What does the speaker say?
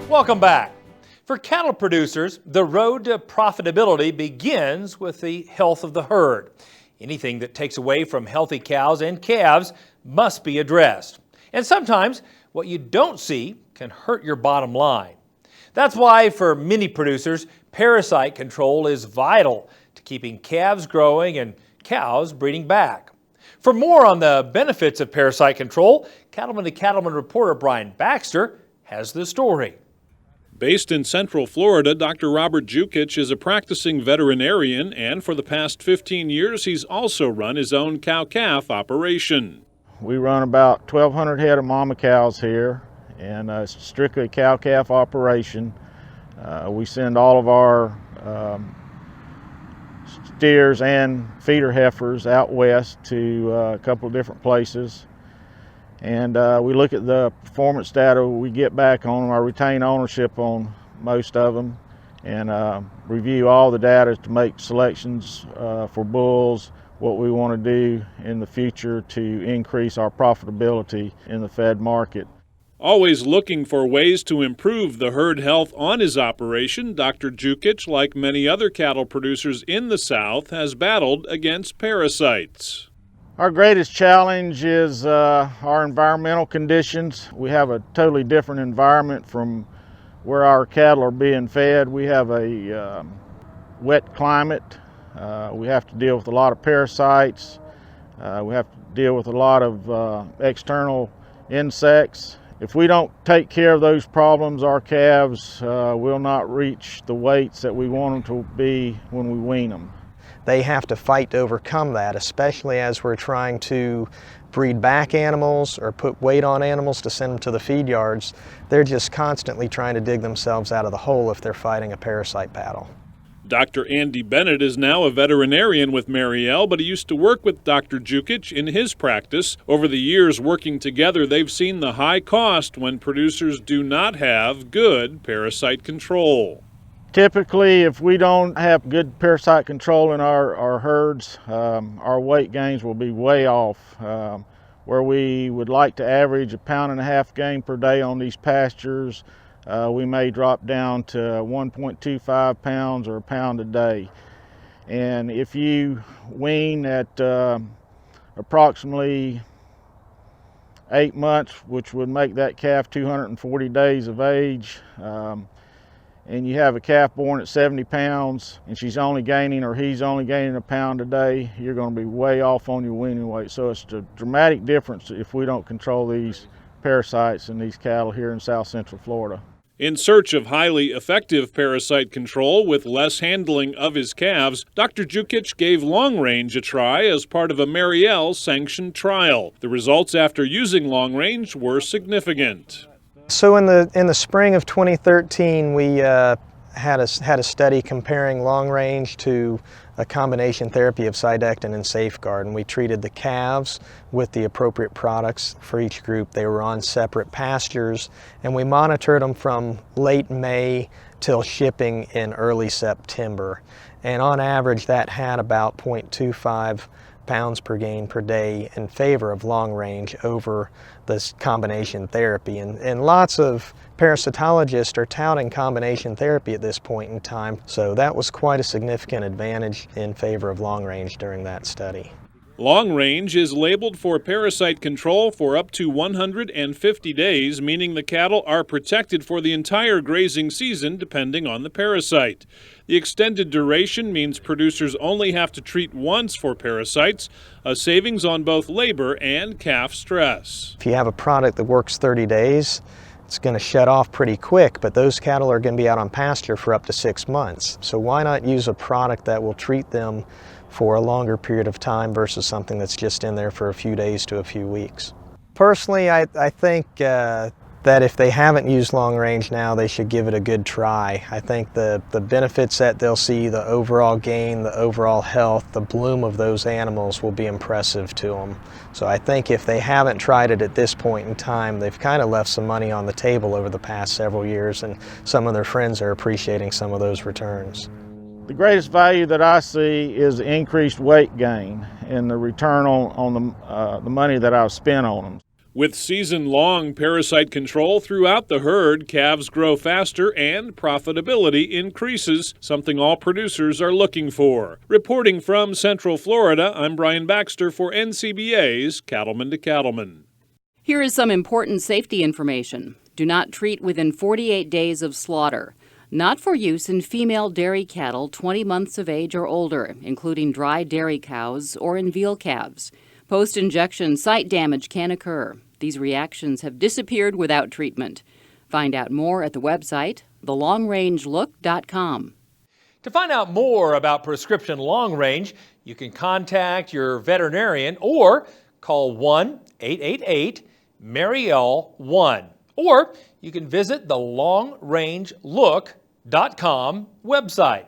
Welcome back. For cattle producers, the road to profitability begins with the health of the herd. Anything that takes away from healthy cows and calves must be addressed. And sometimes what you don't see can hurt your bottom line. That's why for many producers, parasite control is vital to keeping calves growing and cows breeding back. For more on the benefits of parasite control, Cattleman to Cattleman reporter Brian Baxter has the story. Based in Central Florida, Dr. Robert Jukic is a practicing veterinarian, and for the past 15 years, he's also run his own cow-calf operation. We run about 1,200 head of mama cows here, and it's strictly a cow-calf operation. We send all of our steers and feeder heifers out west to a couple of different places. And we look at the performance data we get back on them, our retain ownership on most of them, and review all the data to make selections for bulls, what we want to do in the future to increase our profitability in the fed market. Always looking for ways to improve the herd health on his operation, Dr. Jukic, like many other cattle producers in the South, has battled against parasites. Our greatest challenge is our environmental conditions. We have a totally different environment from where our cattle are being fed. We have a wet climate. We have to deal with a lot of parasites. We have to deal with a lot of external insects. If we don't take care of those problems, our calves will not reach the weights that we want them to be when we wean them. They have to fight to overcome that, especially as we're trying to breed back animals or put weight on animals to send them to the feed yards. They're just constantly trying to dig themselves out of the hole if they're fighting a parasite battle. Dr. Andy Bennett is now a veterinarian with Merial, but he used to work with Dr. Jukic in his practice. Over the years working together, they've seen the high cost when producers do not have good parasite control. Typically, if we don't have good parasite control in our herds, our weight gains will be way off. Where we would like to average 1.5 pound gain per day on these pastures, we may drop down to 1.25 pounds or a pound a day. And if you wean at approximately 8 months, which would make that calf 240 days of age, and you have a calf born at 70 pounds and she's only gaining, or he's only gaining, a pound a day, you're going to be way off on your weaning weight. So it's a dramatic difference if we don't control these parasites in these cattle here in South Central Florida. In search of highly effective parasite control with less handling of his calves, Dr. Jukic gave Long Range a try as part of a Merial sanctioned trial. The results after using Long Range were significant. So in the spring of 2013, we had a study comparing Long Range to a combination therapy of Cydectin and Safeguard, and we treated the calves with the appropriate products for each group. They were on separate pastures, and we monitored them from late May till shipping in early September. And on average, that had about 0.25 pounds per gain per day in favor of Long Range over this combination therapy. And lots of parasitologists are touting combination therapy at this point in time, so that was quite a significant advantage in favor of Long Range during that study. Long Range is labeled for parasite control for up to 150 days, meaning the cattle are protected for the entire grazing season depending on the parasite. The extended duration means producers only have to treat once for parasites, a savings on both labor and calf stress. If you have a product that works 30 days, it's going to shut off pretty quick, but those cattle are going to be out on pasture for up to 6 months. So why not use a product that will treat them for a longer period of time versus something that's just in there for a few days to a few weeks? Personally, I think that if they haven't used Long Range now, they should give it a good try. I think the benefits that they'll see, the overall gain, the overall health, the bloom of those animals will be impressive to them. So I think if they haven't tried it at this point in time, they've kind of left some money on the table over the past several years, and some of their friends are appreciating some of those returns. The greatest value that I see is increased weight gain and the return on the money that I've spent on them. With season-long parasite control throughout the herd, calves grow faster and profitability increases, something all producers are looking for. Reporting from Central Florida, I'm Brian Baxter for NCBA's Cattlemen to Cattlemen. Here is some important safety information. Do not treat within 48 days of slaughter. Not for use in female dairy cattle 20 months of age or older, including dry dairy cows or in veal calves. Post-injection site damage can occur. These reactions have disappeared without treatment. Find out more at the website, thelongrangelook.com. To find out more about prescription long range, you can contact your veterinarian or call 1-888-MERIAL-1. Or you can visit the LONGRANGELOOK.com website.